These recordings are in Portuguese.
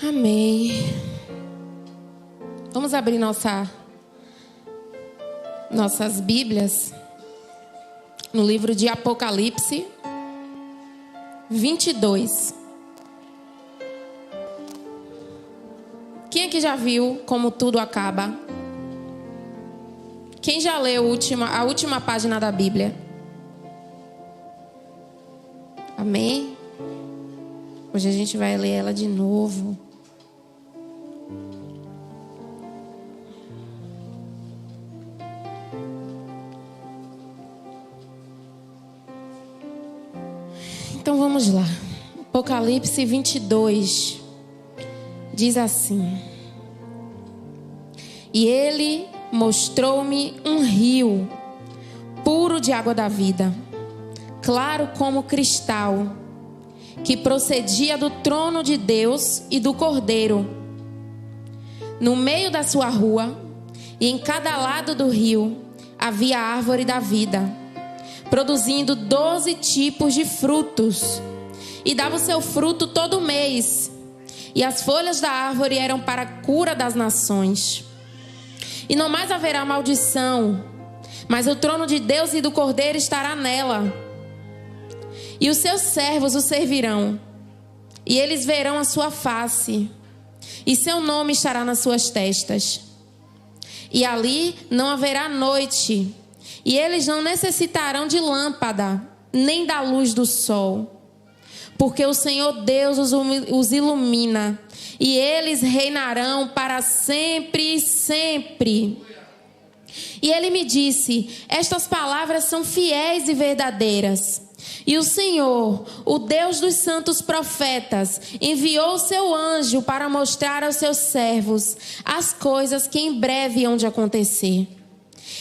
Amém. Vamos abrir nossas Bíblias no livro de Apocalipse 22. Quem aqui já viu como tudo acaba? Quem já leu a última página da Bíblia? Amém? Hoje a gente vai ler ela de novo. Então vamos lá. Apocalipse 22 diz assim: E ele mostrou-me um rio puro de água da vida, claro como cristal, que procedia do trono de Deus e do Cordeiro. No meio da sua rua e em cada lado do rio havia a árvore da vida, produzindo 12 tipos de frutos, e dava o seu fruto todo mês, e as folhas da árvore eram para a cura das nações. E não mais haverá maldição, mas o trono de Deus e do Cordeiro estará nela, e os seus servos o servirão, e eles verão a sua face, e seu nome estará nas suas testas. E ali não haverá noite, e eles não necessitarão de lâmpada, nem da luz do sol, porque o Senhor Deus os ilumina, e eles reinarão para sempre e sempre. E ele me disse: estas palavras são fiéis e verdadeiras. E o Senhor, o Deus dos santos profetas, enviou o seu anjo para mostrar aos seus servos as coisas que em breve hão de acontecer.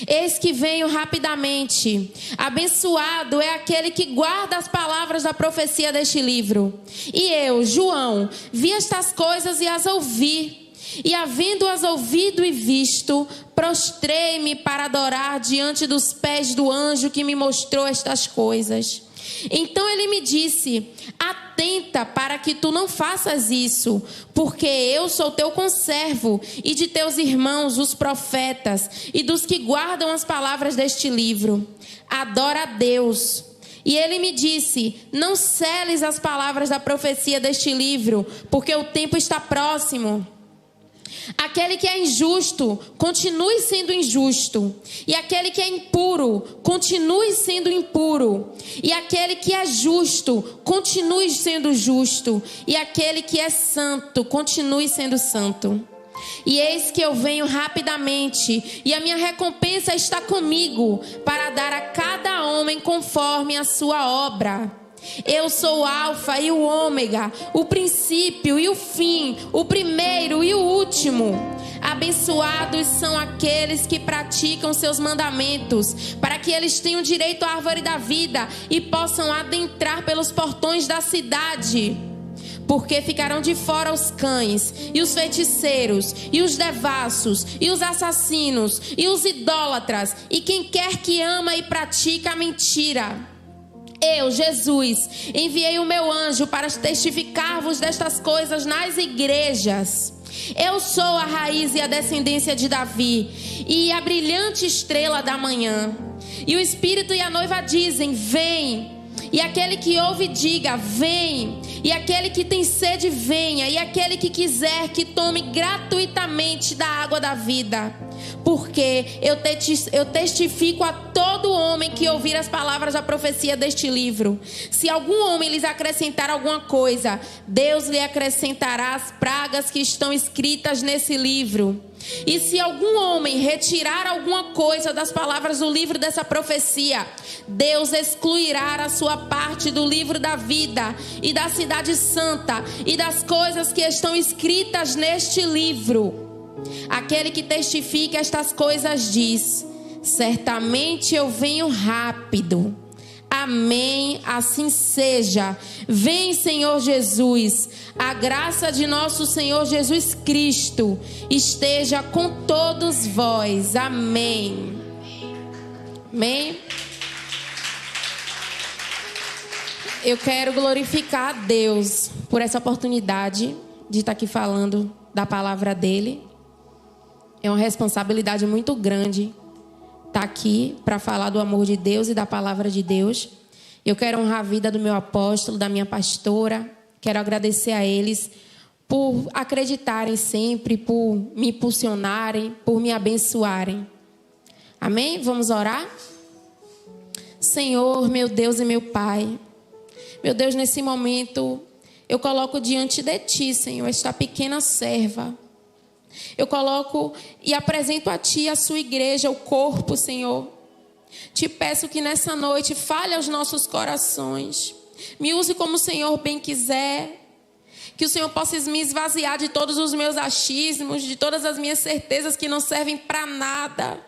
Eis que venho rapidamente. Abençoado é aquele que guarda as palavras da profecia deste livro. E eu, João, vi estas coisas e as ouvi. E havendo-as ouvido e visto, prostrei-me para adorar diante dos pés do anjo que me mostrou estas coisas. Então ele me disse: atenta para que tu não faças isso, porque eu sou teu conservo e de teus irmãos os profetas e dos que guardam as palavras deste livro. Adora a Deus. E ele me disse: não seles as palavras da profecia deste livro, porque o tempo está próximo. Aquele que é injusto, continue sendo injusto. E aquele que é impuro, continue sendo impuro. E aquele que é justo, continue sendo justo. E aquele que é santo, continue sendo santo. E eis que eu venho rapidamente, e a minha recompensa está comigo, para dar a cada homem conforme a sua obra. Eu sou o Alfa e o Ômega, o princípio e o fim, o primeiro e o último. Abençoados são aqueles que praticam seus mandamentos, para que eles tenham direito à árvore da vida e possam adentrar pelos portões da cidade. Porque ficarão de fora os cães, e os feiticeiros, e os devassos, e os assassinos, e os idólatras, e quem quer que ama e pratica a mentira. Eu, Jesus, enviei o meu anjo para testificar-vos destas coisas nas igrejas. Eu sou a raiz e a descendência de Davi, e a brilhante estrela da manhã. E o Espírito e a noiva dizem: vem. E aquele que ouve diga: vem. E aquele que tem sede, venha. E aquele que quiser, que tome gratuitamente da água da vida. Porque eu testifico a todo homem que ouvir as palavras da profecia deste livro. Se algum homem lhes acrescentar alguma coisa, Deus lhe acrescentará as pragas que estão escritas nesse livro. E se algum homem retirar alguma coisa das palavras do livro dessa profecia, Deus excluirá a sua parte do livro da vida e da cidade santa e das coisas que estão escritas neste livro. Aquele que testifica estas coisas diz: certamente eu venho rápido. Amém, assim seja. Vem, Senhor Jesus. A graça de nosso Senhor Jesus Cristo esteja com todos vós. Amém. Amém. Eu quero glorificar a Deus por essa oportunidade de estar aqui falando da palavra dele. É uma responsabilidade muito grande estar aqui para falar do amor de Deus e da palavra de Deus. Eu quero honrar a vida do meu apóstolo, da minha pastora. Quero agradecer a eles por acreditarem sempre, por me impulsionarem, por me abençoarem. Amém? Vamos orar? Senhor, meu Deus e meu Pai. Meu Deus, nesse momento, eu coloco diante de Ti, Senhor, esta pequena serva. Eu coloco e apresento a Ti a sua igreja, o corpo, Senhor. Te peço que nessa noite fale aos nossos corações. Me use como o Senhor bem quiser. Que o Senhor possa me esvaziar de todos os meus achismos, de todas as minhas certezas que não servem para nada.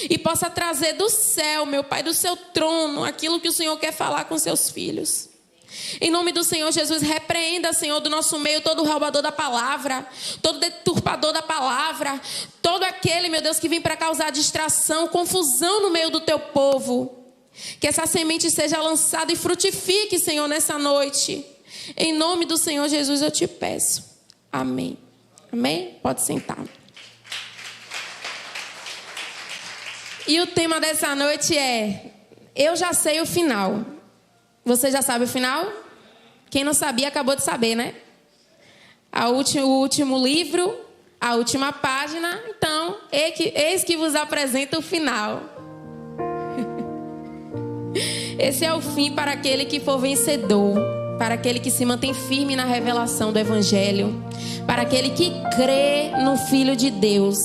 E possa trazer do céu, meu Pai, do seu trono, aquilo que o Senhor quer falar com seus filhos. Em nome do Senhor Jesus, repreenda, Senhor, do nosso meio todo roubador da palavra, todo deturpador da palavra, todo aquele, meu Deus, que vem para causar distração, confusão no meio do teu povo. Que essa semente seja lançada e frutifique, Senhor, nessa noite. Em nome do Senhor Jesus eu te peço. Amém. Amém? Pode sentar. E o tema dessa noite é: eu já sei o final. Você já sabe o final? Quem não sabia acabou de saber, né? O último livro, a última página. Então, eis que vos apresento o final. Esse é o fim para aquele que for vencedor, para aquele que se mantém firme na revelação do Evangelho, para aquele que crê no Filho de Deus.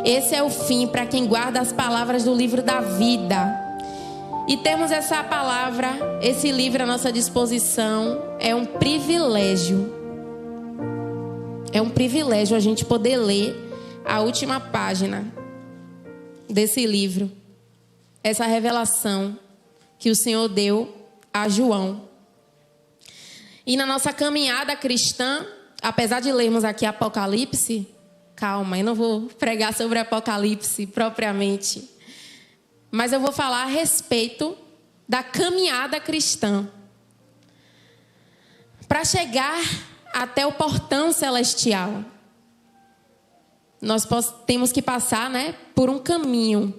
Esse é o fim para quem guarda as palavras do livro da vida. E termos essa palavra, esse livro à nossa disposição, é um privilégio. É um privilégio a gente poder ler a última página desse livro. Essa revelação que o Senhor deu a João. E na nossa caminhada cristã, apesar de lermos aqui Apocalipse, calma, eu não vou pregar sobre Apocalipse propriamente, mas eu vou falar a respeito da caminhada cristã. Para chegar até o portão celestial, nós temos que passar, né, por um caminho.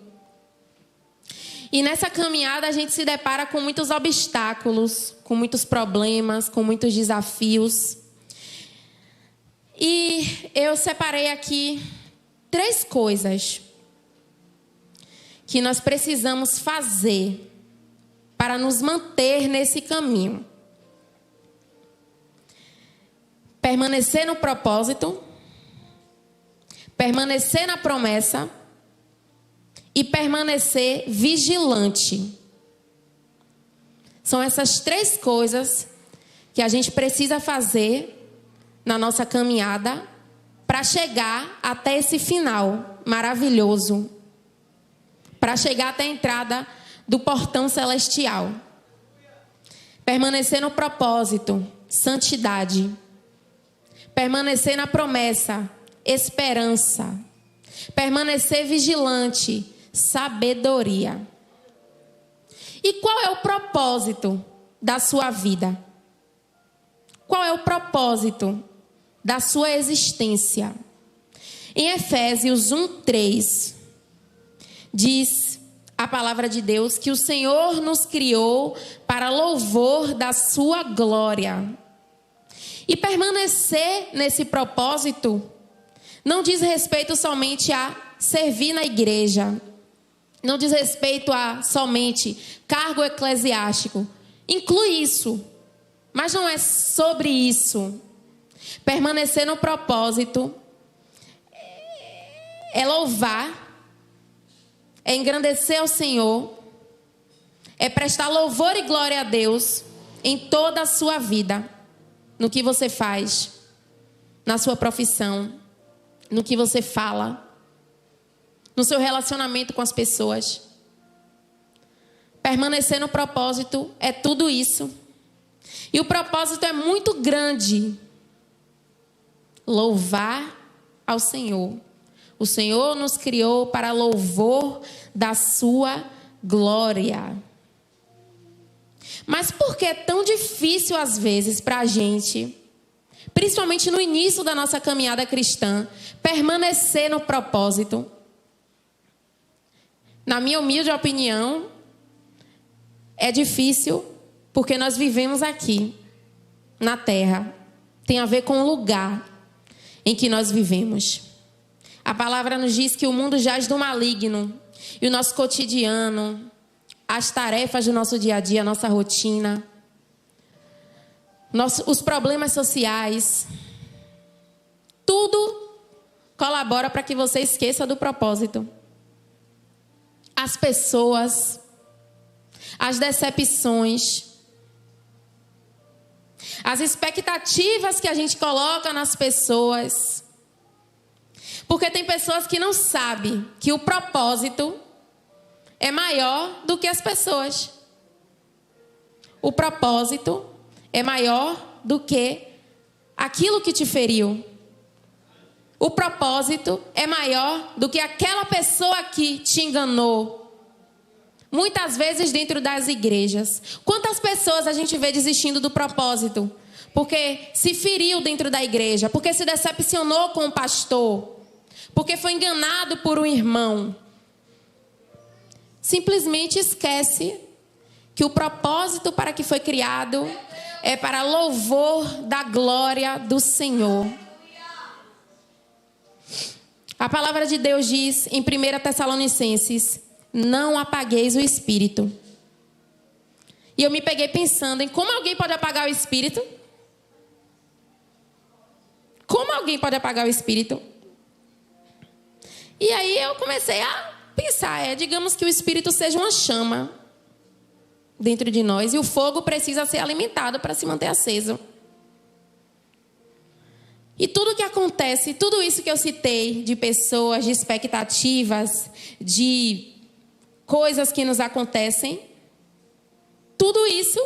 E nessa caminhada a gente se depara com muitos obstáculos, com muitos problemas, com muitos desafios. E eu separei aqui 3 coisas que nós precisamos fazer para nos manter nesse caminho. Permanecer no propósito, permanecer na promessa e permanecer vigilante. São essas 3 coisas que a gente precisa fazer na nossa caminhada para chegar até esse final maravilhoso, para chegar até a entrada do portão celestial. Permanecer no propósito, santidade. Permanecer na promessa, esperança. Permanecer vigilante, sabedoria. E qual é o propósito da sua vida? Qual é o propósito da sua existência? Em Efésios 1:3, diz a palavra de Deus que o Senhor nos criou para louvor da sua glória. E permanecer nesse propósito não diz respeito somente a servir na igreja, não diz respeito a somente cargo eclesiástico. Inclui isso, mas não é sobre isso. Permanecer no propósito é louvar, é engrandecer ao Senhor, é prestar louvor e glória a Deus em toda a sua vida, no que você faz, na sua profissão, no que você fala, no seu relacionamento com as pessoas. Permanecer no propósito é tudo isso. E o propósito é muito grande. Louvar ao Senhor. O Senhor nos criou para louvor da sua glória. Mas por que é tão difícil às vezes para a gente principalmente no início da nossa caminhada cristã, permanecer no propósito. Na minha humilde opinião, é difícil porque nós vivemos aqui, na terra. Tem a ver com o lugar em que nós vivemos. A palavra nos diz que o mundo jaz do maligno. E o nosso cotidiano, as tarefas do nosso dia a dia, a nossa rotina, os problemas sociais, tudo colabora para que você esqueça do propósito. As pessoas, as decepções, as expectativas que a gente coloca nas pessoas. Porque tem pessoas que não sabem que o propósito é maior do que as pessoas. O propósito é maior do que aquilo que te feriu. O propósito é maior do que aquela pessoa que te enganou. Muitas vezes dentro das igrejas. Quantas pessoas a gente vê desistindo do propósito? Porque se feriu dentro da igreja, porque se decepcionou com o pastor, porque foi enganado por um irmão. Simplesmente esquece que o propósito para que foi criado é para louvor da glória do Senhor. A palavra de Deus diz em 1 Tessalonicenses: não apagueis o espírito. E eu me peguei pensando em como alguém pode apagar o espírito? Como alguém pode apagar o espírito? E aí eu comecei a pensar, digamos que o espírito seja uma chama dentro de nós e o fogo precisa ser alimentado para se manter aceso. E tudo que acontece, tudo isso que eu citei de pessoas, de expectativas, de coisas que nos acontecem, tudo isso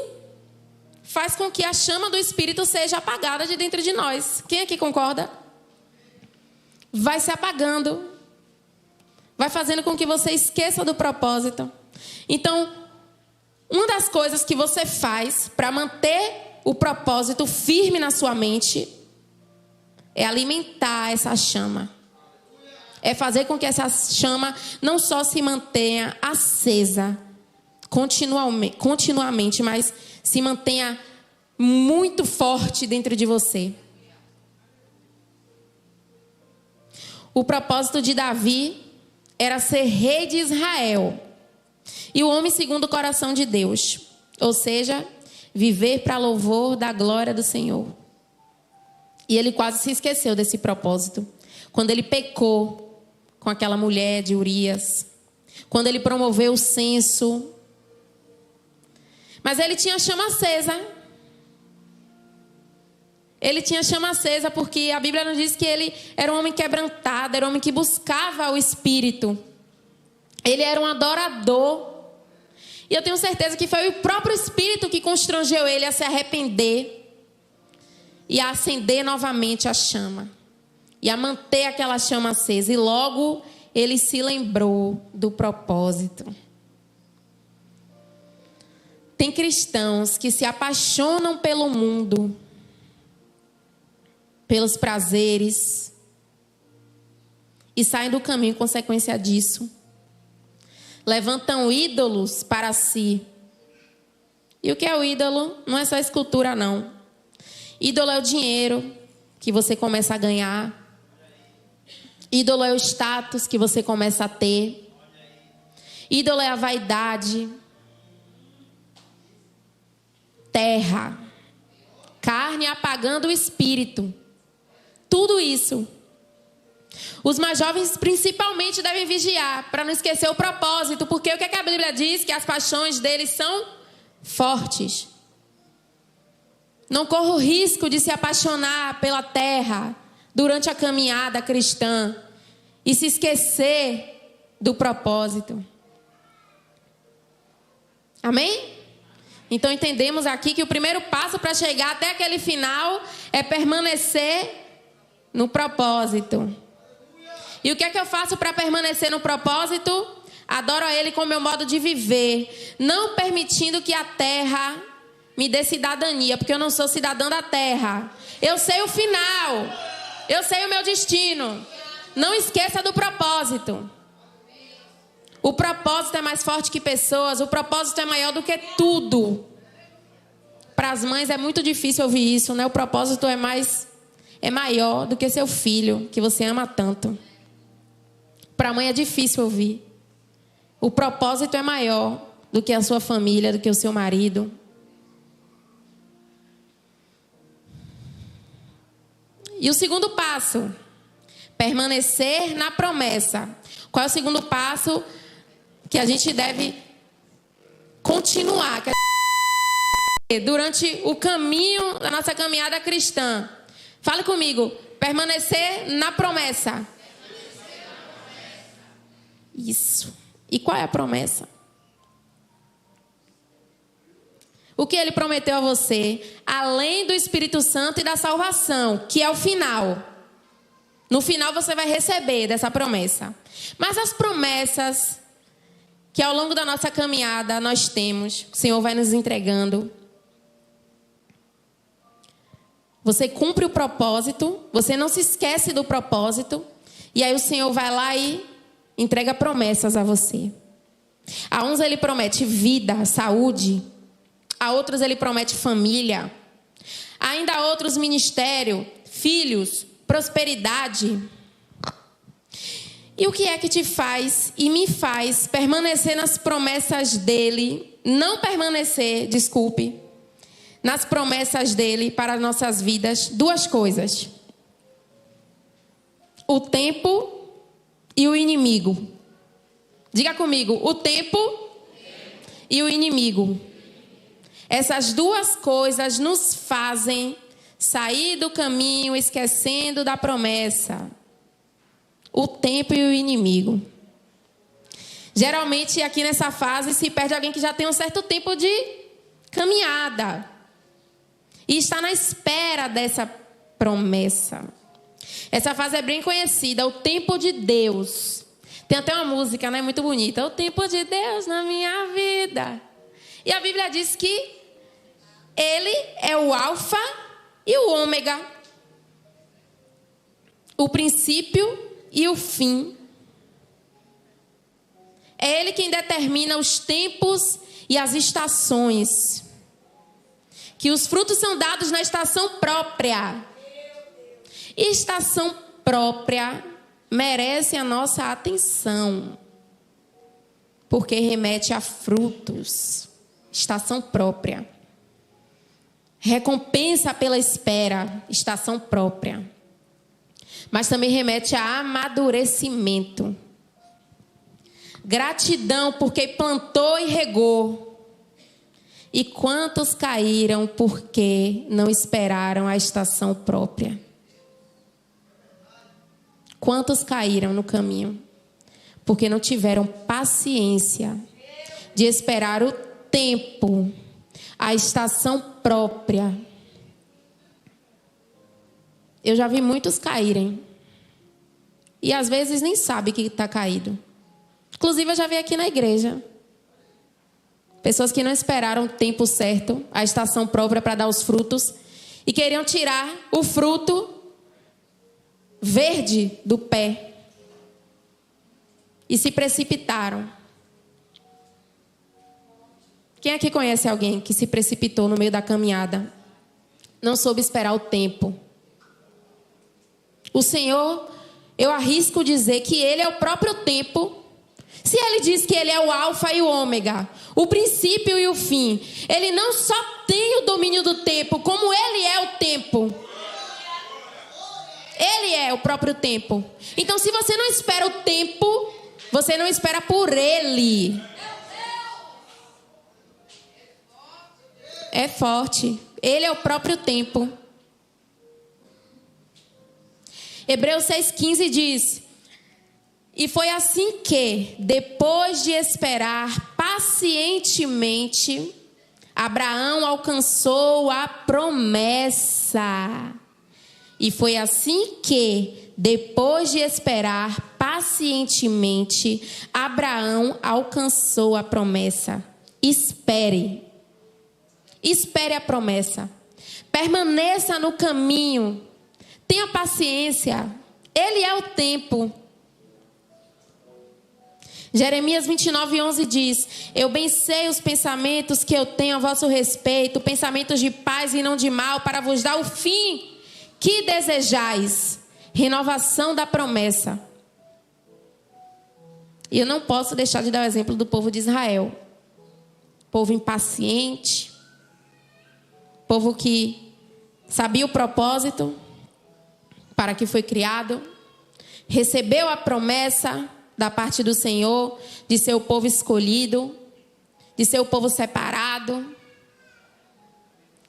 faz com que a chama do espírito seja apagada de dentro de nós. Quem aqui concorda? Vai se apagando. Vai fazendo com que você esqueça do propósito. Então, uma das coisas que você faz para manter o propósito firme na sua mente é alimentar essa chama. É fazer com que essa chama não só se mantenha acesa continuamente, mas se mantenha muito forte dentro de você. O propósito de Davi era ser rei de Israel e o homem segundo o coração de Deus, ou seja, viver para louvor da glória do Senhor. E ele quase se esqueceu desse propósito quando ele pecou com aquela mulher de Urias, quando ele promoveu o censo. Mas ele tinha chama acesa. Ele tinha chama acesa porque a Bíblia nos diz que ele era um homem quebrantado, era um homem que buscava o Espírito. Ele era um adorador. E eu tenho certeza que foi o próprio Espírito que constrangeu ele a se arrepender e a acender novamente a chama. E a manter aquela chama acesa. E logo ele se lembrou do propósito. Tem cristãos que se apaixonam pelo mundo, pelos prazeres, e saem do caminho em consequência disso. Levantam ídolos para si. E o que é o ídolo? Não é só escultura, não. Ídolo é o dinheiro que você começa a ganhar. Ídolo é o status que você começa a ter. Ídolo é a vaidade. Terra. Carne apagando o espírito. Tudo isso. Os mais jovens principalmente devem vigiar para não esquecer o propósito. Porque o que a Bíblia diz? Que as paixões deles são fortes. Não corra o risco de se apaixonar pela terra durante a caminhada cristã e se esquecer do propósito. Amém? Então entendemos aqui que o primeiro passo para chegar até aquele final é permanecer no propósito. E o que é que eu faço para permanecer no propósito? Adoro a Ele com o meu modo de viver, não permitindo que a terra me dê cidadania, porque eu não sou cidadã da terra. Eu sei o final. Eu sei o meu destino. Não esqueça do propósito. O propósito é mais forte que pessoas. O propósito é maior do que tudo. Para as mães é muito difícil ouvir isso, né? O propósito é maior do que seu filho, que você ama tanto. Para a mãe é difícil ouvir. O propósito é maior do que a sua família, do que o seu marido. E o segundo passo, permanecer na promessa. Qual é o segundo passo que a gente deve continuar durante o caminho da nossa caminhada cristã? Fale comigo, permanecer na promessa. Isso. E qual é a promessa? O que ele prometeu a você, além do Espírito Santo e da salvação, que é o final. No final você vai receber dessa promessa. Mas as promessas que ao longo da nossa caminhada nós temos, o Senhor vai nos entregando. Você cumpre o propósito, você não se esquece do propósito, e aí o Senhor vai lá e entrega promessas a você. A uns ele promete vida, saúde. A outros ele promete família. Ainda a outros ministério, filhos, prosperidade. E o que é que te faz e me faz permanecer nas promessas dele? Não permanecer, desculpe, nas promessas dele para as nossas vidas. Duas coisas: o tempo e o inimigo. Diga comigo, o tempo e o inimigo. Essas duas coisas nos fazem sair do caminho, esquecendo da promessa. O tempo e o inimigo. Geralmente aqui nessa fase se perde alguém que já tem um certo tempo de caminhada e está na espera dessa promessa. Essa fase é bem conhecida, o tempo de Deus. Tem até uma música, né, muito bonita. O tempo de Deus na minha vida. E a Bíblia diz que ele é o alfa e o ômega. O princípio e o fim. É ele quem determina os tempos e as estações. Que os frutos são dados na estação própria. E estação própria merece a nossa atenção. Porque remete a frutos. Estação própria. Recompensa pela espera. Estação própria. Mas também remete a amadurecimento. Gratidão porque plantou e regou. E quantos caíram porque não esperaram a estação própria? Quantos caíram no caminho porque não tiveram paciência de esperar o tempo, a estação própria? Eu já vi muitos caírem. E às vezes nem sabe que está caído. Inclusive eu já vi aqui na igreja. Pessoas que não esperaram o tempo certo, a estação própria para dar os frutos. E queriam tirar o fruto verde do pé. E se precipitaram. Quem aqui conhece alguém que se precipitou no meio da caminhada? Não soube esperar o tempo. O Senhor, eu arrisco dizer que Ele é o próprio tempo. Se Ele diz que Ele é o alfa e o ômega, o princípio e o fim, Ele não só tem o domínio do tempo, como Ele é o tempo. Ele é o próprio tempo. Então, se você não espera o tempo, você não espera por Ele. É forte. Ele é o próprio tempo. Hebreus 6,15 diz: e foi assim que, depois de esperar pacientemente, Abraão alcançou a promessa. E foi assim que, depois de esperar pacientemente, Abraão alcançou a promessa. Espere. Espere a promessa. Permaneça no caminho. Tenha paciência. Ele é o tempo. Jeremias 29:11 diz: eu bem sei os pensamentos que eu tenho a vosso respeito, pensamentos de paz e não de mal, para vos dar o fim que desejais. Renovação da promessa. E eu não posso deixar de dar o exemplo do povo de Israel. Povo impaciente. Povo que sabia o propósito para que foi criado. Recebeu a promessa da parte do Senhor, de ser o povo escolhido, de ser o povo separado.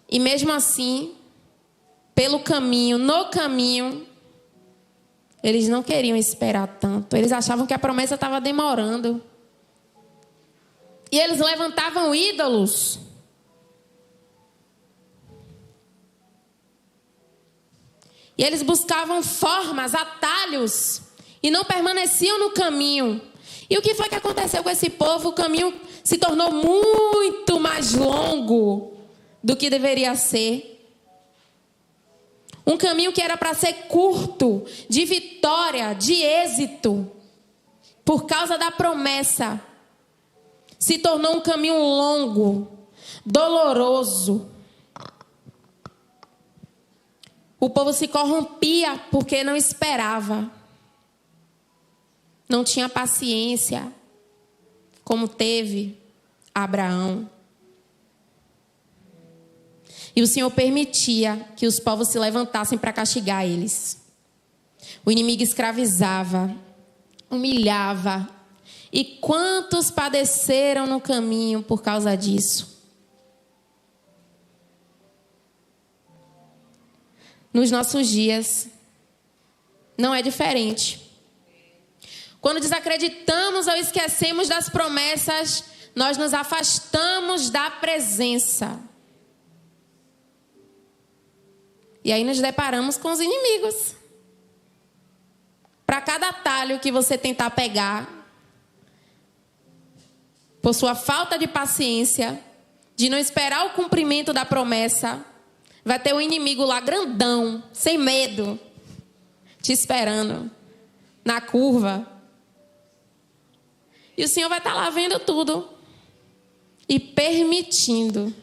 E mesmo assim, pelo caminho, no caminho, eles não queriam esperar tanto. Eles achavam que a promessa estava demorando. E eles levantavam ídolos. E eles buscavam formas, atalhos, e não permaneciam no caminho. E o que foi que aconteceu com esse povo? O caminho se tornou muito mais longo do que deveria ser. Um caminho que era para ser curto, de vitória, de êxito, por causa da promessa, se tornou um caminho longo, doloroso. O povo se corrompia porque não esperava. Não tinha paciência, como teve Abraão. E o Senhor permitia que os povos se levantassem para castigar eles. O inimigo escravizava, humilhava. E quantos padeceram no caminho por causa disso? Nos nossos dias, não é diferente. Quando desacreditamos ou esquecemos das promessas, nós nos afastamos da presença. E aí nos deparamos com os inimigos. Para cada atalho que você tentar pegar, por sua falta de paciência, de não esperar o cumprimento da promessa, vai ter um inimigo lá grandão, sem medo, te esperando na curva. E o Senhor vai estar lá vendo tudo e permitindo.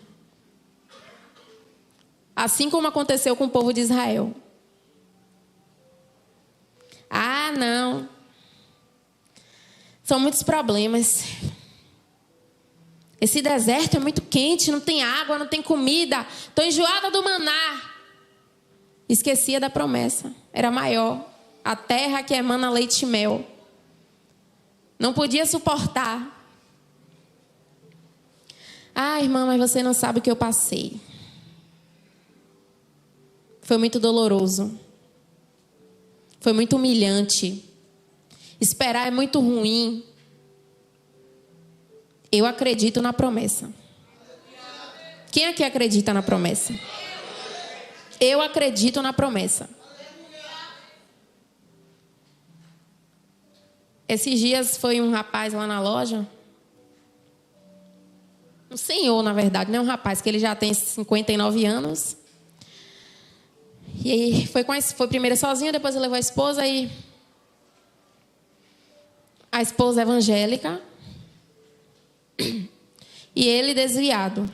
Assim como aconteceu com o povo de Israel. Ah, não. São muitos problemas. Esse deserto é muito quente, não tem água, não tem comida. Estou enjoada do maná. Esquecia da promessa. Era maior. A terra que emana leite e mel. Não podia suportar. Ah, irmã, mas você não sabe o que eu passei. Foi muito doloroso. Foi muito humilhante. Esperar é muito ruim. Eu acredito na promessa. Quem aqui acredita na promessa? Eu acredito na promessa. Esses dias foi um rapaz lá na loja. Um senhor, na verdade, não é um rapaz, que ele já tem 59 anos. E aí foi primeiro sozinho, depois ele levou a esposa e... A esposa evangélica. E ele desviado.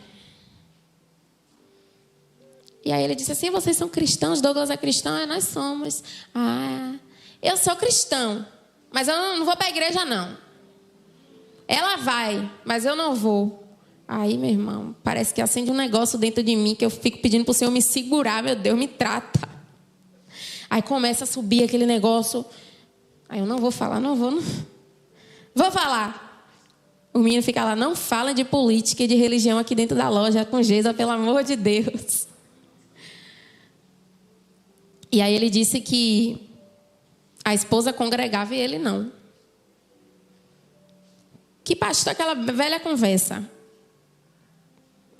E aí ele disse assim: vocês são cristãos? Douglas é cristão? Nós somos. Ah, eu sou cristão, mas eu não vou para a igreja não. Ela vai, mas eu não vou. Aí, meu irmão, parece que acende um negócio dentro de mim que eu fico pedindo para o Senhor me segurar. Meu Deus, me trata. Aí começa a subir aquele negócio. Aí eu não vou falar, não vou falar. O menino fica lá: não fala de política e de religião aqui dentro da loja com Geisa, pelo amor de Deus. E aí ele disse que a esposa congregava e ele não. Que pastor, aquela velha conversa.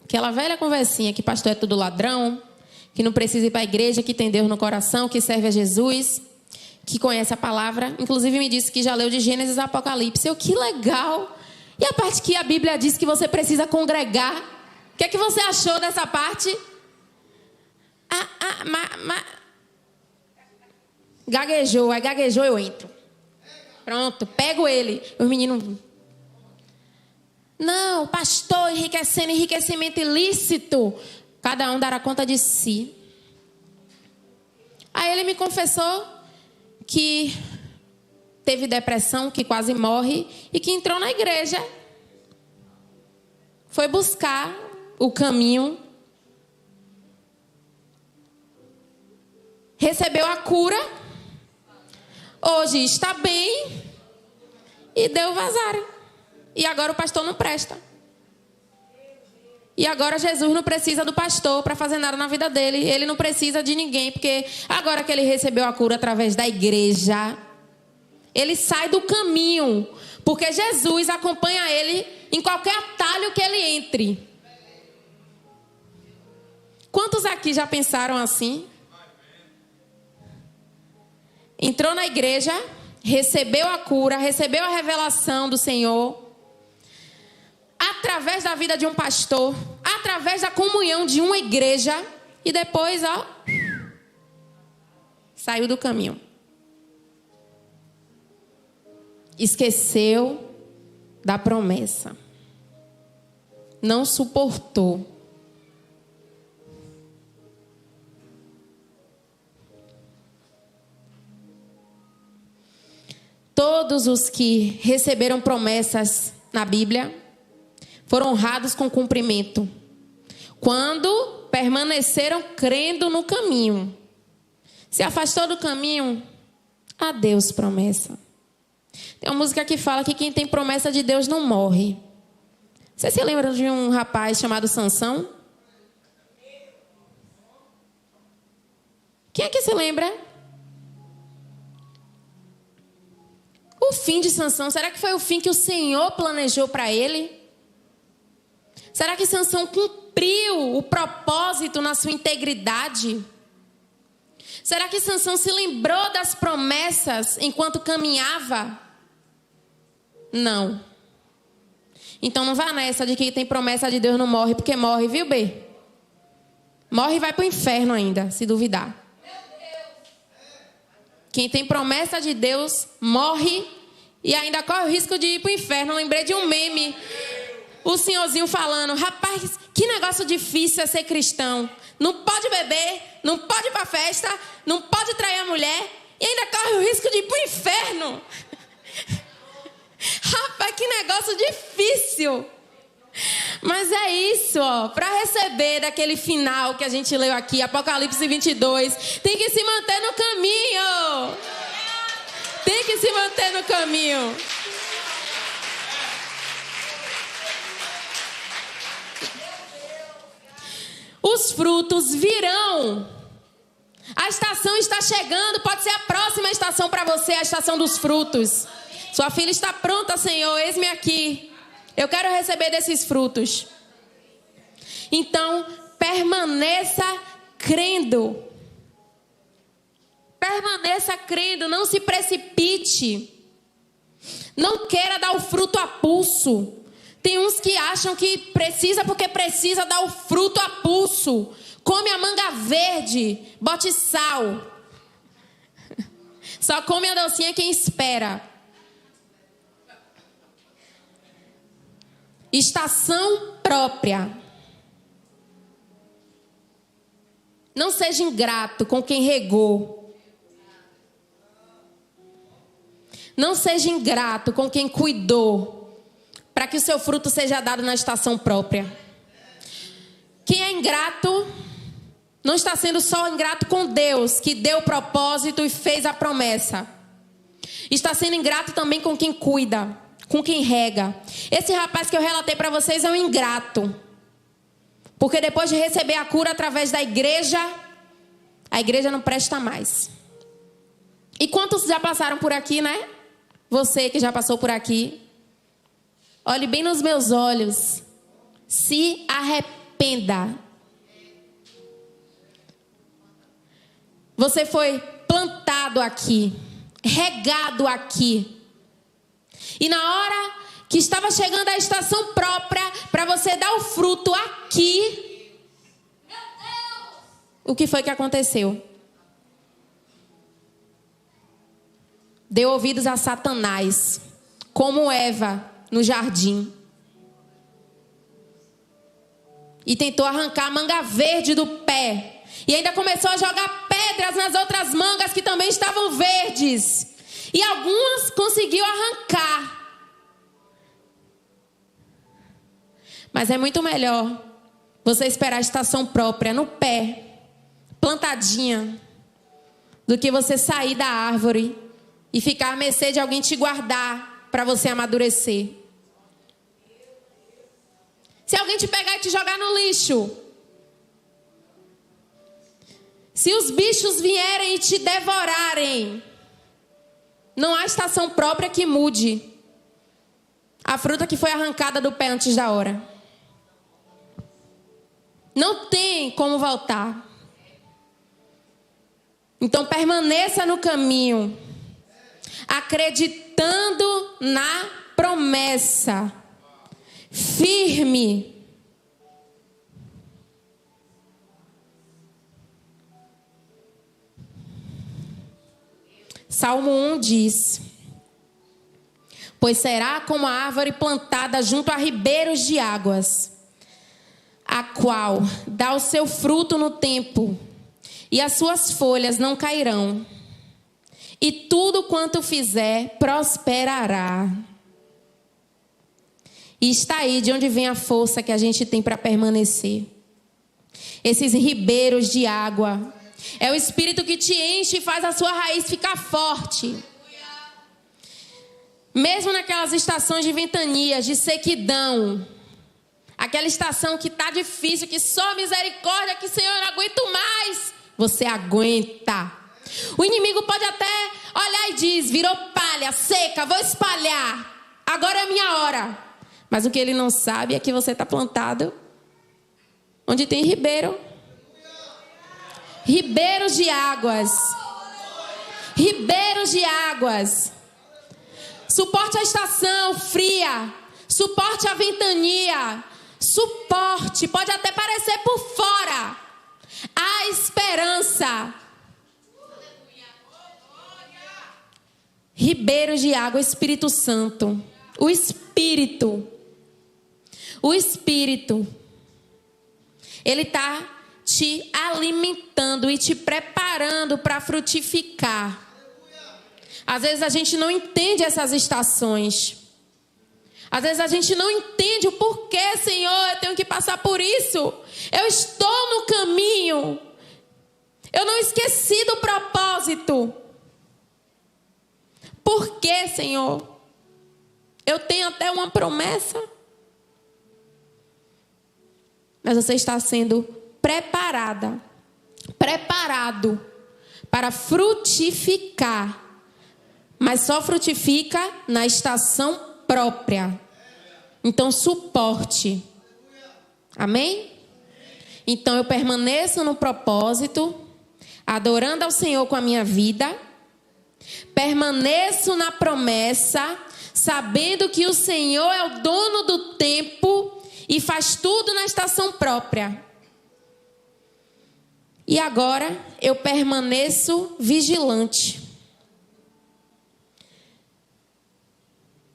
Aquela velha conversinha que pastor é tudo ladrão, que não precisa ir para a igreja, que tem Deus no coração, que serve a Jesus, que conhece a palavra. Inclusive me disse que já leu de Gênesis a Apocalipse. Que legal! E a parte que a Bíblia diz que você precisa congregar, que é que você achou dessa parte? Gaguejou, aí gaguejou, eu entro. Pronto, pego ele. Os meninos... Não, pastor, enriquecimento ilícito. Cada um dará conta de si. Aí ele me confessou que teve depressão, que quase morre e que entrou na igreja. Foi buscar o caminho. Recebeu a cura. Hoje está bem. E deu vazar. E agora o pastor não presta. E agora Jesus não precisa do pastor para fazer nada na vida dele. Ele não precisa de ninguém, porque agora que ele recebeu a cura através da igreja, ele sai do caminho, porque Jesus acompanha ele em qualquer atalho que ele entre. Quantos aqui já pensaram assim? Entrou na igreja, recebeu a cura, recebeu a revelação do Senhor, através da vida de um pastor, através da comunhão de uma igreja, e depois, saiu do caminho. Esqueceu da promessa. Não suportou. Todos os que receberam promessas na Bíblia foram honrados com cumprimento, quando permaneceram crendo no caminho. Se afastou do caminho, adeus promessa. Tem uma música que fala que quem tem promessa de Deus não morre. Você se lembra de um rapaz chamado Sansão? Quem é que se lembra? O fim de Sansão, será que foi o fim que o Senhor planejou para ele? Será que Sansão cumpriu o propósito na sua integridade? Será que Sansão se lembrou das promessas enquanto caminhava? Não. Então não vá nessa de que tem promessa de Deus não morre, porque morre, viu, B? Morre e vai para o inferno ainda, se duvidar. Quem tem promessa de Deus morre e ainda corre o risco de ir para o inferno. Lembrei de um meme. O senhorzinho falando: rapaz, que negócio difícil é ser cristão. Não pode beber, não pode ir para festa, não pode trair a mulher e ainda corre o risco de ir para o inferno. Rapaz, que negócio difícil. Mas é isso, para receber daquele final que a gente leu aqui, Apocalipse 22, tem que se manter no caminho. Tem que se manter no caminho. Os frutos virão. A estação está chegando, pode ser a próxima estação para você, a estação dos frutos. Sua filha está pronta, Senhor, eis-me aqui. Eu quero receber desses frutos. Então, permaneça crendo. Permaneça crendo, não se precipite. Não queira dar o fruto a pulso. Tem uns que acham que precisa porque precisa dar o fruto a pulso. Come a manga verde, bote sal. Só come a docinha quem espera. Estação própria. Não seja ingrato com quem regou. Não seja ingrato com quem cuidou, para que o seu fruto seja dado na estação própria. Quem é ingrato não está sendo só ingrato com Deus, que deu o propósito e fez a promessa. Está sendo ingrato também com quem cuida, com quem rega. Esse rapaz que eu relatei para vocês é um ingrato, porque depois de receber a cura através da igreja, a igreja não presta mais. E quantos já passaram por aqui, né? Você que já passou por aqui, olhe bem nos meus olhos. Se arrependa. Você foi plantado aqui, regado aqui. E na hora que estava chegando a estação própria para você dar o fruto aqui, o que foi que aconteceu? Deu ouvidos a Satanás, como Eva no jardim. E tentou arrancar a manga verde do pé. E ainda começou a jogar pedras nas outras mangas que também estavam verdes. E algumas conseguiu arrancar. Mas é muito melhor você esperar a estação própria no pé, plantadinha, do que você sair da árvore e ficar à mercê de alguém te guardar para você amadurecer. Se alguém te pegar e te jogar no lixo, se os bichos vierem e te devorarem, não há estação própria que mude a fruta que foi arrancada do pé antes da hora. Não tem como voltar. Então permaneça no caminho, acreditando na promessa, firme. Salmo 1 diz: pois será como a árvore plantada junto a ribeiros de águas, a qual dá o seu fruto no tempo, e as suas folhas não cairão, e tudo quanto fizer prosperará. E está aí de onde vem a força que a gente tem para permanecer. Esses ribeiros de água. É o Espírito que te enche e faz a sua raiz ficar forte. Mesmo naquelas estações de ventania, de sequidão. Aquela estação que está difícil, que só misericórdia, que Senhor, eu não aguento mais. Você aguenta. O inimigo pode até olhar e diz: virou palha, seca, vou espalhar. Agora é a minha hora. Mas o que ele não sabe é que você está plantado onde tem ribeiro. Ribeiros de águas. Ribeiros de águas. Suporte a estação fria. Suporte a ventania. Suporte. Pode até parecer por fora. Há esperança. Ribeiros de água, Espírito Santo. O Espírito. O Espírito. Ele está te alimentando e te preparando para frutificar. Às vezes a gente não entende essas estações. Às vezes a gente não entende o porquê, Senhor, eu tenho que passar por isso. Eu estou no caminho. Eu não esqueci do propósito. Por quê, Senhor? Eu tenho até uma promessa. Mas você está sendo preparado para frutificar. Mas só frutifica na estação própria. Então suporte. Amém? Então eu permaneço no propósito, adorando ao Senhor com a minha vida. Permaneço na promessa, sabendo que o Senhor é o dono do tempo e faz tudo na estação própria. E agora eu permaneço vigilante.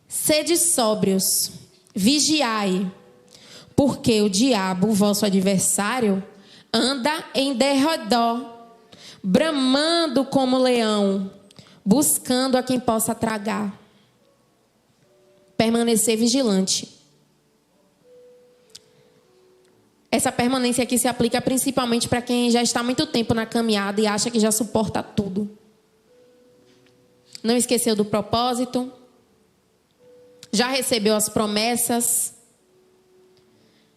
Sede sóbrios, vigiai, porque o diabo, vosso adversário, anda em derredor, bramando como leão, buscando a quem possa tragar. Permanecer vigilante. Essa permanência aqui se aplica principalmente para quem já está há muito tempo na caminhada e acha que já suporta tudo. Não esqueceu do propósito. Já recebeu as promessas.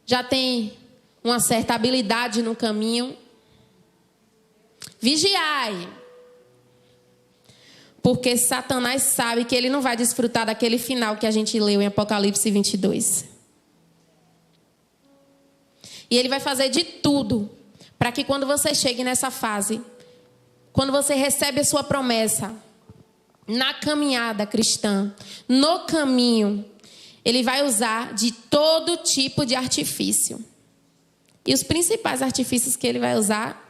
Já tem uma certa habilidade no caminho. Vigiai. Porque Satanás sabe que ele não vai desfrutar daquele final que a gente leu em Apocalipse 22. E ele vai fazer de tudo para que quando você chegue nessa fase, quando você recebe a sua promessa, na caminhada cristã, no caminho, ele vai usar de todo tipo de artifício. E os principais artifícios que ele vai usar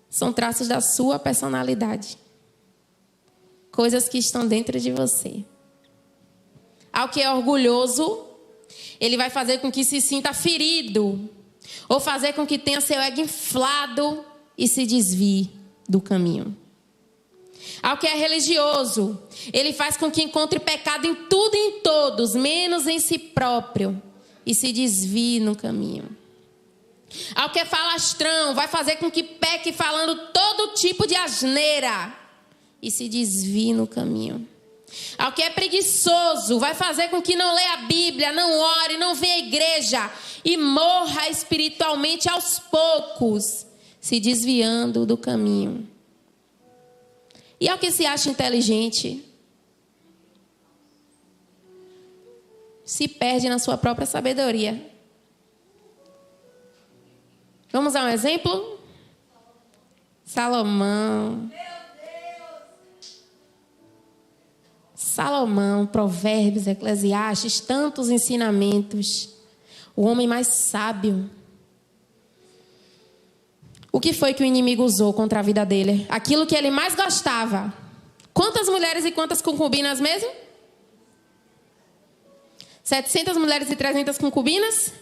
são traços da sua personalidade. Coisas que estão dentro de você. Ao que é orgulhoso, ele vai fazer com que se sinta ferido. Ou fazer com que tenha seu ego inflado e se desvie do caminho. Ao que é religioso, ele faz com que encontre pecado em tudo e em todos, menos em si próprio, e se desvie no caminho. Ao que é falastrão, vai fazer com que peque falando todo tipo de asneira e se desvie no caminho. Ao que é preguiçoso, vai fazer com que não leia a Bíblia, não ore, não venha à igreja e morra espiritualmente aos poucos, se desviando do caminho. E ao que se acha inteligente, se perde na sua própria sabedoria. Vamos a um exemplo? Salomão. Salomão, Provérbios, Eclesiastes, tantos ensinamentos. O homem mais sábio. O que foi que o inimigo usou contra a vida dele? Aquilo que ele mais gostava. Quantas mulheres e quantas concubinas mesmo? 700 mulheres e 300 concubinas?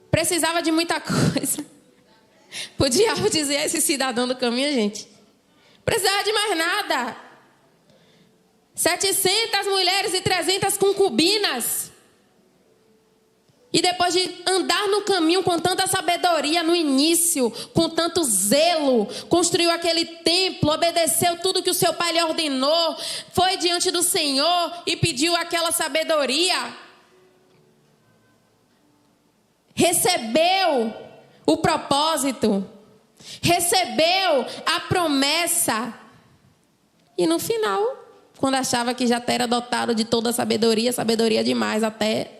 Precisava de muita coisa. O diabo dizer a esse cidadão do caminho, gente. Precisava de mais nada. 700 mulheres e 300 concubinas. E depois de andar no caminho com tanta sabedoria no início, com tanto zelo, construiu aquele templo, obedeceu tudo que o seu pai lhe ordenou, foi diante do Senhor e pediu aquela sabedoria. Recebeu o propósito, recebeu a promessa. E no final, quando achava que já era dotado de toda a sabedoria, sabedoria demais até...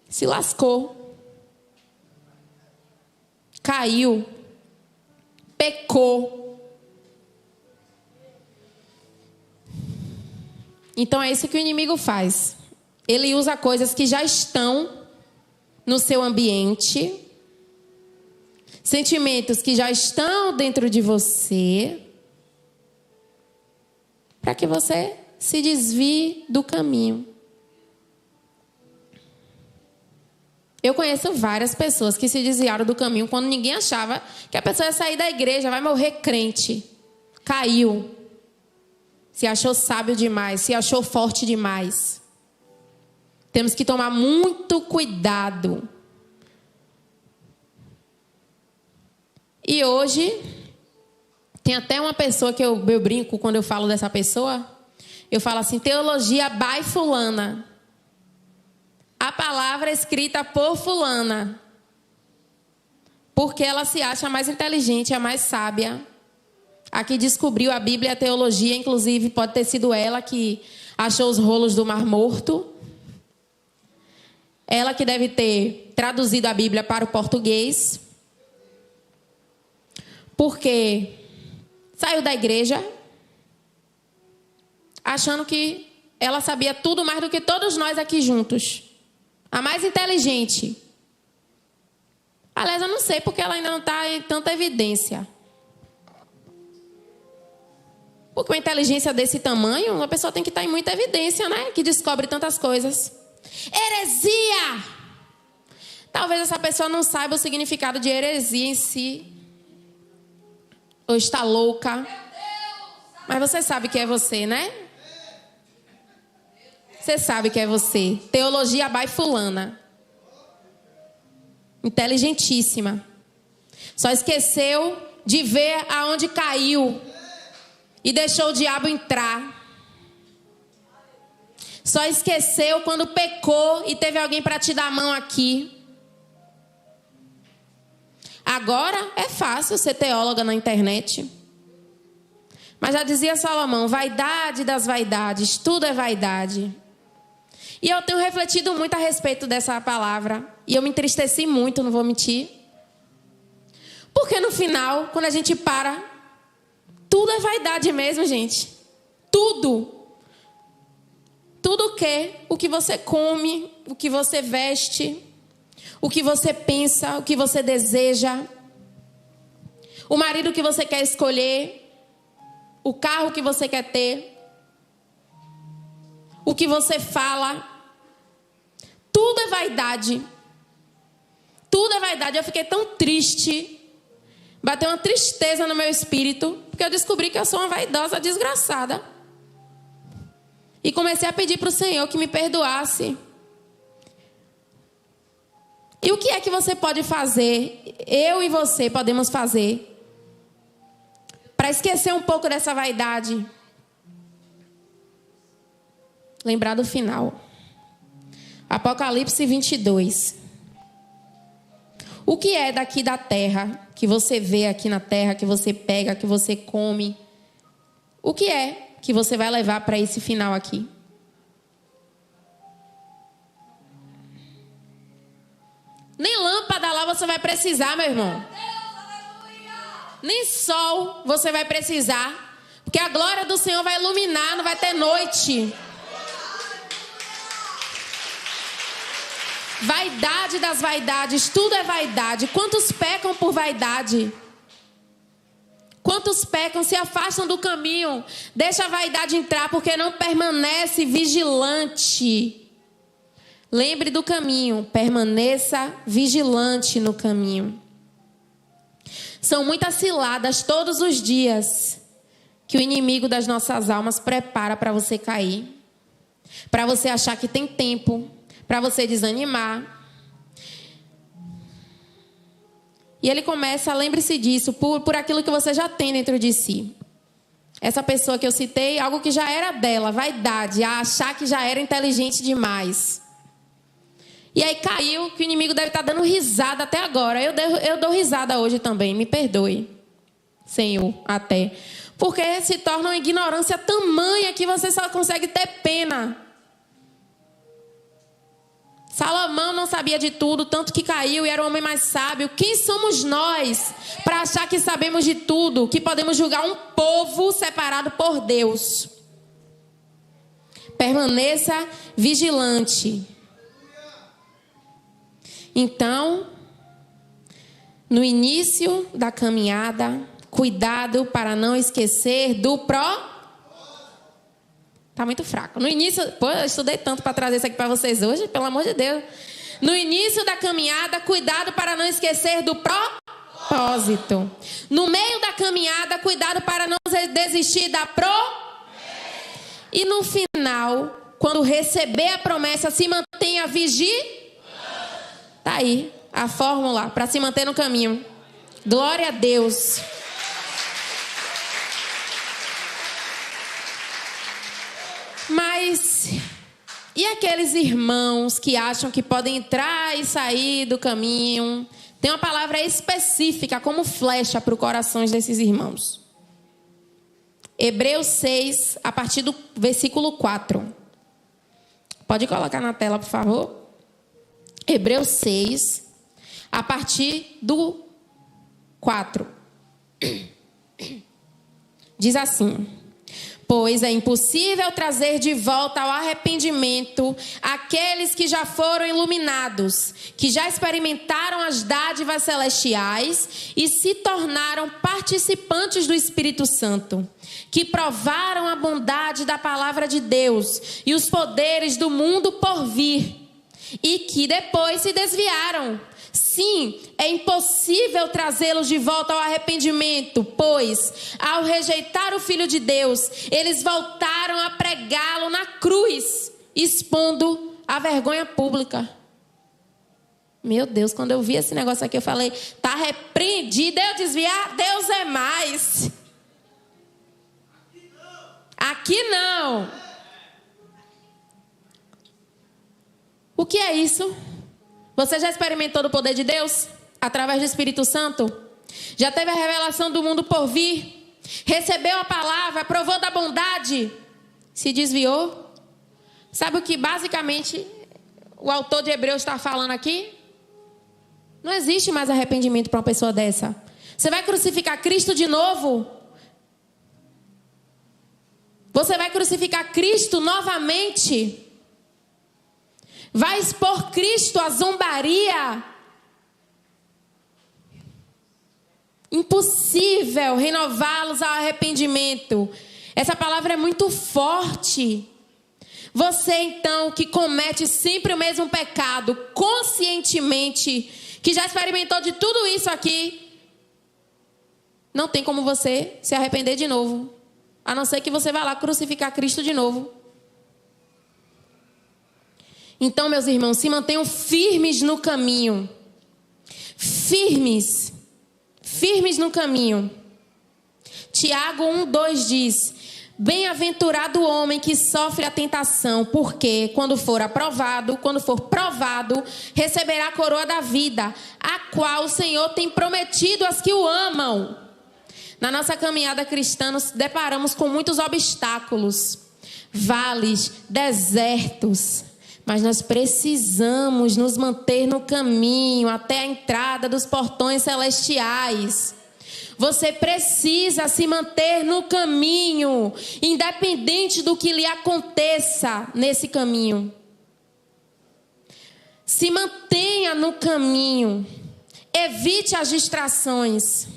se lascou, caiu, pecou. Então é isso que o inimigo faz. Ele usa coisas que já estão no seu ambiente, sentimentos que já estão dentro de você, para que você se desvie do caminho. Eu conheço várias pessoas que se desviaram do caminho quando ninguém achava que a pessoa ia sair da igreja, vai morrer crente. Caiu. Se achou sábio demais, se achou forte demais. Temos que tomar muito cuidado. E hoje, tem até uma pessoa que eu brinco quando eu falo dessa pessoa. Eu falo assim, teologia by fulana. A palavra escrita por fulana. Porque ela se acha a mais inteligente, a mais sábia. A que descobriu a Bíblia e a teologia. Inclusive, pode ter sido ela que achou os rolos do Mar Morto. Ela que deve ter traduzido a Bíblia para o português. Porque saiu da igreja achando que ela sabia tudo mais do que todos nós aqui juntos. A mais inteligente. Aliás, eu não sei porque ela ainda não está em tanta evidência. Porque uma inteligência desse tamanho, uma pessoa tem que estar em muita evidência, né? Que descobre tantas coisas. Heresia! Talvez essa pessoa não saiba o significado de heresia em si. Ou está louca. Mas você sabe que é você, né? Você sabe que é você. Teologia by fulana. Inteligentíssima. Só esqueceu de ver aonde caiu. E deixou o diabo entrar. Só esqueceu quando pecou e teve alguém para te dar a mão aqui. Agora é fácil ser teóloga na internet. Mas já dizia Salomão, vaidade das vaidades, tudo é vaidade. E eu tenho refletido muito a respeito dessa palavra. E eu me entristeci muito, não vou mentir. Porque no final, quando a gente para, tudo é vaidade mesmo, gente. Tudo. Tudo o quê? O que você come, o que você veste, o que você pensa, o que você deseja, o marido que você quer escolher, o carro que você quer ter, o que você fala. Tudo é vaidade. Tudo é vaidade. Eu fiquei tão triste. Bateu uma tristeza no meu espírito, porque eu descobri que eu sou uma vaidosa desgraçada. E comecei a pedir para o Senhor que me perdoasse. E o que é que você pode fazer? Eu e você podemos fazer para esquecer um pouco dessa vaidade? Lembrar do final. Apocalipse 22. O que é daqui da terra, que você vê aqui na terra, que você pega, que você come? O que é que você vai levar para esse final aqui? Nem lâmpada lá você vai precisar, meu irmão. Nem sol você vai precisar, porque a glória do Senhor vai iluminar, não vai ter noite. Vaidade das vaidades, tudo é vaidade. Quantos pecam por vaidade? Quantos pecam, se afastam do caminho, deixa a vaidade entrar porque não permanece vigilante. Lembre do caminho, permaneça vigilante no caminho. São muitas ciladas todos os dias que o inimigo das nossas almas prepara para você cair, para você achar que tem tempo, para você desanimar. E ele começa, lembre-se disso, por aquilo que você já tem dentro de si. Essa pessoa que eu citei, algo que já era dela, vaidade, a achar que já era inteligente demais. E aí caiu, que o inimigo deve estar dando risada até agora. Eu dou risada hoje também, me perdoe, Senhor, até. Porque se torna uma ignorância tamanha que você só consegue ter pena. Salomão não sabia de tudo, tanto que caiu e era o homem mais sábio. Quem somos nós para achar que sabemos de tudo, que podemos julgar um povo separado por Deus? Permaneça vigilante. Então, no início da caminhada, cuidado para não esquecer do Tá muito fraco. No início, eu estudei tanto para trazer isso aqui para vocês hoje, pelo amor de Deus. No início da caminhada, cuidado para não esquecer do propósito. No meio da caminhada, cuidado para não desistir da E no final, quando receber a promessa, se mantenha Tá aí a fórmula para se manter no caminho. Glória a Deus. Mas, e aqueles irmãos que acham que podem entrar e sair do caminho? Tem uma palavra específica como flecha para os corações desses irmãos. Hebreus 6, a partir do versículo 4. Pode colocar na tela, por favor. Hebreus 6, a partir do 4. Diz assim: pois é impossível trazer de volta ao arrependimento aqueles que já foram iluminados, que já experimentaram as dádivas celestiais e se tornaram participantes do Espírito Santo, que provaram a bondade da palavra de Deus e os poderes do mundo por vir, e que depois se desviaram. Sim, é impossível trazê-los de volta ao arrependimento, pois, ao rejeitar o Filho de Deus, eles voltaram a pregá-lo na cruz, expondo a vergonha pública. Meu Deus, quando eu vi esse negócio aqui, eu falei, tá repreendido, eu desviar, Deus é mais. Aqui não. O que é isso? Você já experimentou do poder de Deus? Através do Espírito Santo? Já teve a revelação do mundo por vir? Recebeu a palavra? Provou da bondade? Se desviou? Sabe o que basicamente o autor de Hebreus está falando aqui? Não existe mais arrependimento para uma pessoa dessa. Você vai crucificar Cristo de novo? Você vai crucificar Cristo novamente? Vai expor Cristo à zombaria? Impossível renová-los ao arrependimento. Essa palavra é muito forte. Você então que comete sempre o mesmo pecado, conscientemente, que já experimentou de tudo isso aqui, não tem como você se arrepender de novo, a não ser que você vá lá crucificar Cristo de novo. Então, meus irmãos, se mantenham firmes no caminho. Firmes no caminho. Tiago 1:2 diz: bem-aventurado o homem que sofre a tentação, porque quando for provado, receberá a coroa da vida, a qual o Senhor tem prometido aos que o amam. Na nossa caminhada cristã, nos deparamos com muitos obstáculos, vales, desertos, mas nós precisamos nos manter no caminho até a entrada dos portões celestiais. Você precisa se manter no caminho, independente do que lhe aconteça nesse caminho. Se mantenha no caminho. Evite as distrações.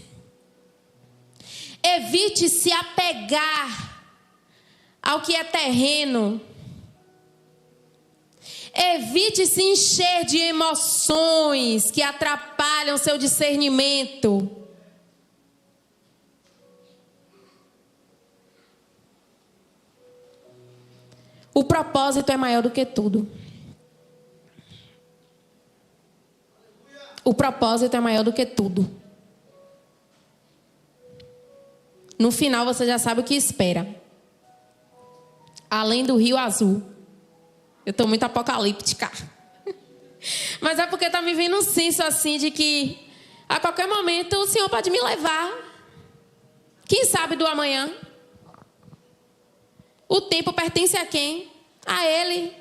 Evite se apegar ao que é terreno. Evite se encher de emoções que atrapalham seu discernimento. O propósito é maior do que tudo. O propósito é maior do que tudo. No final você já sabe o que espera. Além do rio azul. Eu estou muito apocalíptica. Mas é porque está me vindo um senso assim de que a qualquer momento o Senhor pode me levar. Quem sabe do amanhã? O tempo pertence a quem? A Ele.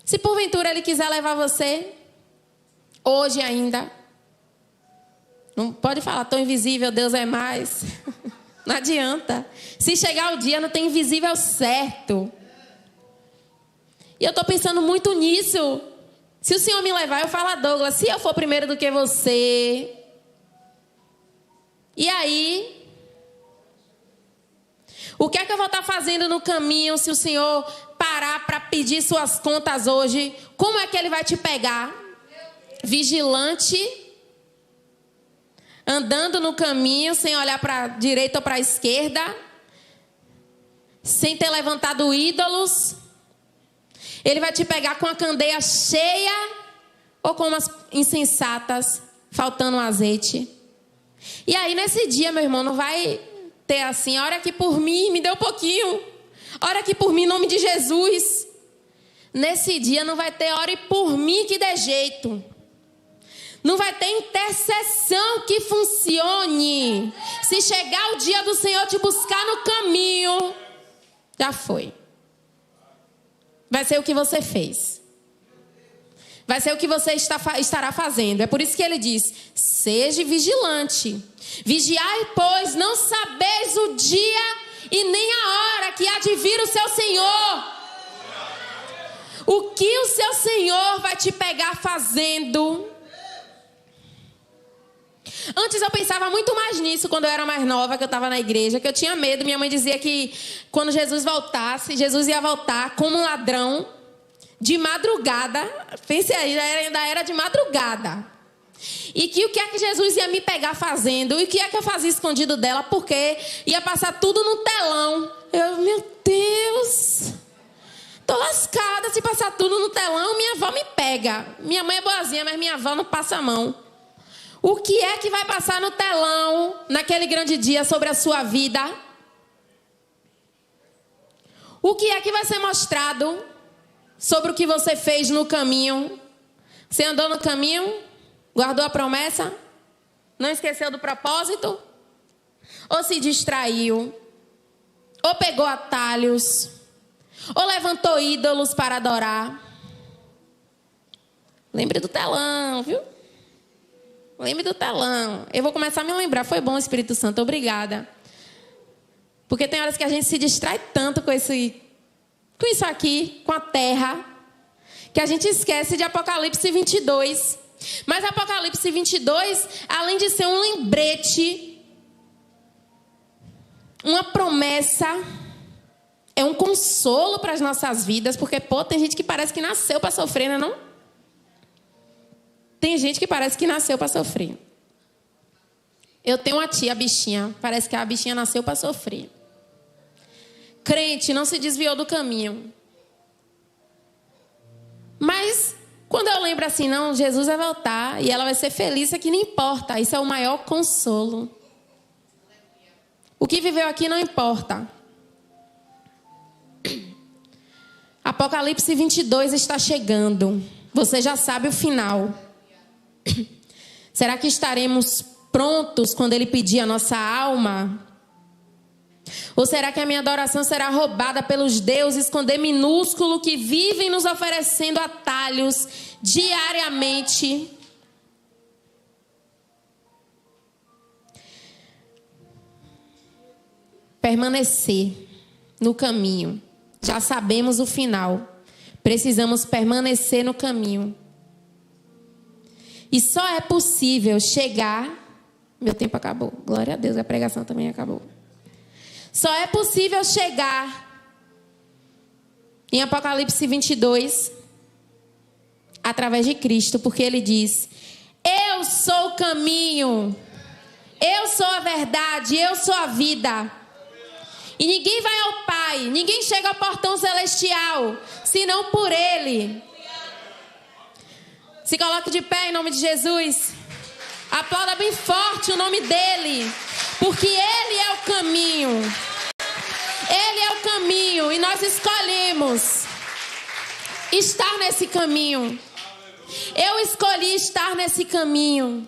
Se porventura Ele quiser levar você, hoje ainda, não pode falar tão invisível, Deus é mais. Não adianta. Se chegar o dia, não tem invisível certo. E eu estou pensando muito nisso. Se o Senhor me levar, eu falo a Douglas, se eu for primeiro do que você, e aí? O que é que eu vou estar fazendo no caminho se o Senhor parar para pedir suas contas hoje? Como é que Ele vai te pegar? Vigilante, andando no caminho, sem olhar para a direita ou para a esquerda, sem ter levantado ídolos. Ele vai te pegar com a candeia cheia ou com umas insensatas, faltando um azeite. E aí nesse dia, meu irmão, não vai ter assim, ora aqui por mim, me dê um pouquinho. Ora aqui por mim, em nome de Jesus. Nesse dia não vai ter ore por mim que dê jeito. Não vai ter intercessão que funcione. Se chegar o dia do Senhor te buscar no caminho, já foi. Vai ser o que você fez. Vai ser o que você estará fazendo. É por isso que ele diz: seja vigilante. Vigiai, pois não sabeis o dia e nem a hora que há de vir o seu Senhor. O que o seu Senhor vai te pegar fazendo? Antes eu pensava muito mais nisso quando eu era mais nova, que eu estava na igreja, que eu tinha medo. Minha mãe dizia que quando Jesus voltasse, Jesus ia voltar como um ladrão de madrugada. Pense aí, ainda era de madrugada. E que o que é que Jesus ia me pegar fazendo? E o que é que eu fazia escondido dela? Porque ia passar tudo no telão. Eu, meu Deus, tô lascada. Se passar tudo no telão, minha avó me pega. Minha mãe é boazinha, mas minha avó não passa a mão. O que é que vai passar no telão naquele grande dia sobre a sua vida? O que é que vai ser mostrado sobre o que você fez no caminho? Você andou no caminho? Guardou a promessa? Não esqueceu do propósito? Ou se distraiu? Ou pegou atalhos? Ou levantou ídolos para adorar? Lembre do telão, viu? Lembre do telão. Eu vou começar a me lembrar. Foi bom, Espírito Santo. Obrigada. Porque tem horas que a gente se distrai tanto com isso aqui, com a terra, que a gente esquece de Apocalipse 22. Mas Apocalipse 22, além de ser um lembrete, uma promessa, é um consolo para as nossas vidas. Porque, tem gente que parece que nasceu para sofrer, não é não? Tem gente que parece que nasceu para sofrer. Eu tenho uma tia, a bichinha. Parece que a bichinha nasceu para sofrer. Crente, não se desviou do caminho. Mas, quando eu lembro assim, não, Jesus vai voltar e ela vai ser feliz, isso aqui não importa. Isso é o maior consolo. O que viveu aqui não importa. Apocalipse 22 está chegando. Você já sabe o final. Será que estaremos prontos quando Ele pedir a nossa alma? Ou será que a minha adoração será roubada pelos deuses com D minúsculo que vivem nos oferecendo atalhos diariamente? Permanecer no caminho. Já sabemos o final. Precisamos permanecer no caminho. E só é possível chegar... Meu tempo acabou. Glória a Deus, a pregação também acabou. Só é possível chegar em Apocalipse 22 através de Cristo, porque Ele diz: eu sou o caminho, eu sou a verdade, eu sou a vida. E ninguém vai ao Pai, ninguém chega ao portão celestial, senão por Ele. Se coloque de pé em nome de Jesus. Aplauda bem forte o nome dEle, porque Ele é o caminho. Ele é o caminho e nós escolhemos estar nesse caminho. Eu escolhi estar nesse caminho.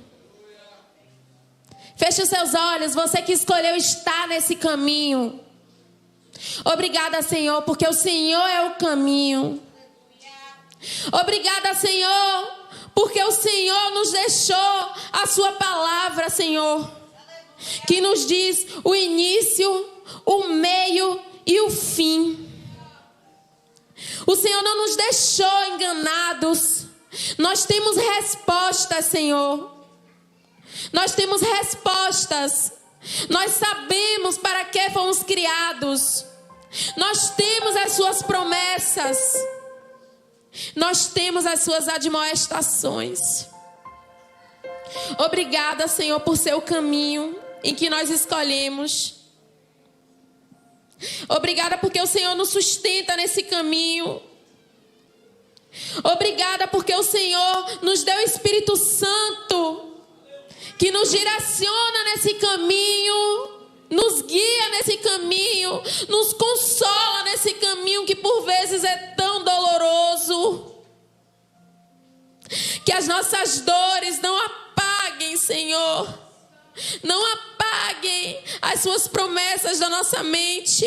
Feche os seus olhos, você que escolheu estar nesse caminho. Obrigada, Senhor, porque o Senhor é o caminho. Obrigada, Senhor, porque o Senhor nos deixou a sua palavra, Senhor, que nos diz o início, o meio e o fim. O Senhor não nos deixou enganados. Nós temos respostas, Senhor. Nós temos respostas. Nós sabemos para que fomos criados. Nós temos as suas promessas. Nós temos as suas admoestações. Obrigada, Senhor, por ser o caminho em que nós escolhemos. Obrigada porque o Senhor nos sustenta nesse caminho. Obrigada porque o Senhor nos deu o Espírito Santo, que nos direciona nesse caminho, nos guia nesse caminho, nos consola nesse caminho que por vezes é tão doloroso. Que as nossas dores não apaguem, Senhor. Não apaguem as suas promessas da nossa mente.